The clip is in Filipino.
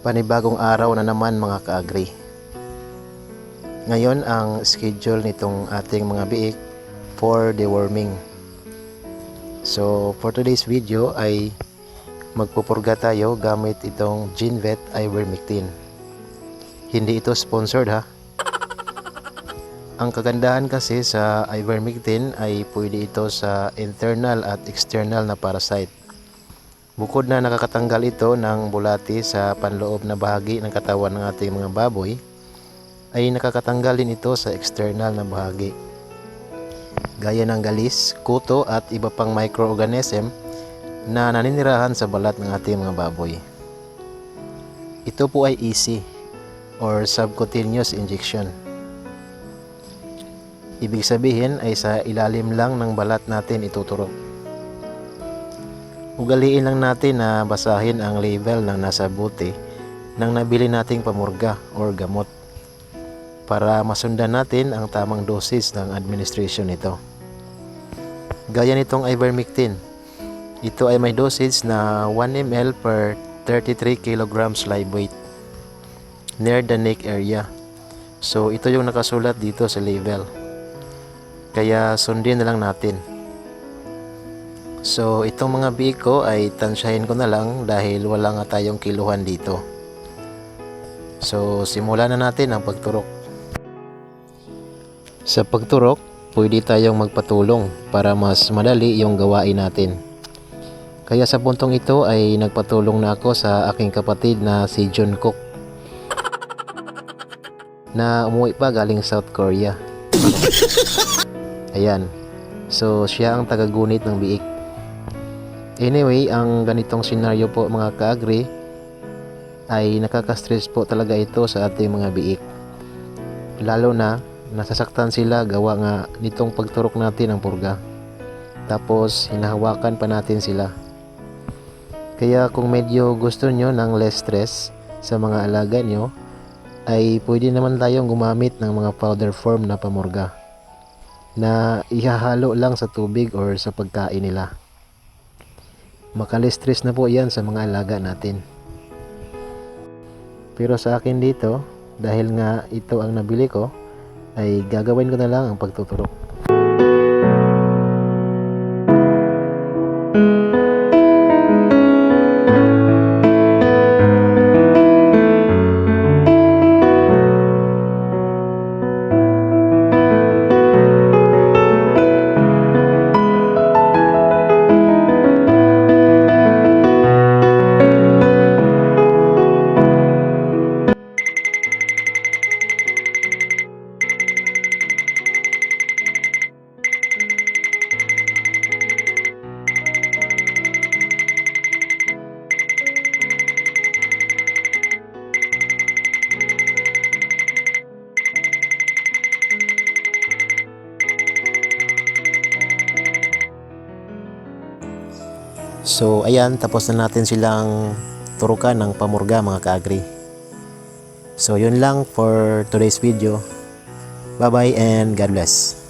Panibagong araw na naman mga ka-agri. Ngayon ang schedule nitong ating mga biik for deworming. So for today's video ay magpupurga tayo gamit itong GeneVet Ivermectin. Hindi ito sponsored ha. Ang kagandahan kasi sa Ivermectin ay pwede ito sa internal at external na parasite. Bukod na nakakatanggal ito ng bulati sa panloob na bahagi ng katawan ng ating mga baboy, ay nakakatanggal din ito sa external na bahagi. Gaya ng galis, kuto at iba pang microorganism na naninirahan sa balat ng ating mga baboy. Ito po ay easy or subcutaneous injection. Ibig sabihin ay sa ilalim lang ng balat natin ituturok. Ugaliin lang natin na basahin ang label ng nasa bote ng nabili nating pamurga or gamot para masundan natin ang tamang dosis ng administration nito. Gaya nitong Ivermectin, ito ay may dosage na 1 ml per 33 kilograms live weight near the neck area. So ito yung nakasulat dito sa label, kaya sundin na lang natin. So itong mga biik ko ay tansyahin ko na lang dahil wala nga tayong kiluhan dito. So simulan na natin ang pagturok. Sa pagturok, pwede tayong magpatulong para mas madali yung gawain natin. Kaya sa puntong ito ay nagpatulong na ako sa aking kapatid na si John Cook, na umuwi pa galing South Korea. Ayan, so siya ang tagagunit ng biik. Anyway, ang ganitong senaryo po mga ka-agri ay nakaka-stress po talaga ito sa ating mga biik. Lalo na nasasaktan sila gawa nga nitong pagturok natin ng purga. Tapos hinahawakan pa natin sila. Kaya kung medyo gusto nyo ng less stress sa mga alaga nyo, ay pwede naman tayong gumamit ng mga powder form na pamurga na ihahalo lang sa tubig or sa pagkain nila. Makalistress na po yan sa mga alaga natin. Pero sa akin dito, dahil nga ito ang nabili ko, ay gagawin ko na lang ang pagtuturok. So ayan, tapos na natin silang turukan ng pamurga mga ka-agri. So yun lang for today's video. Bye bye and God bless.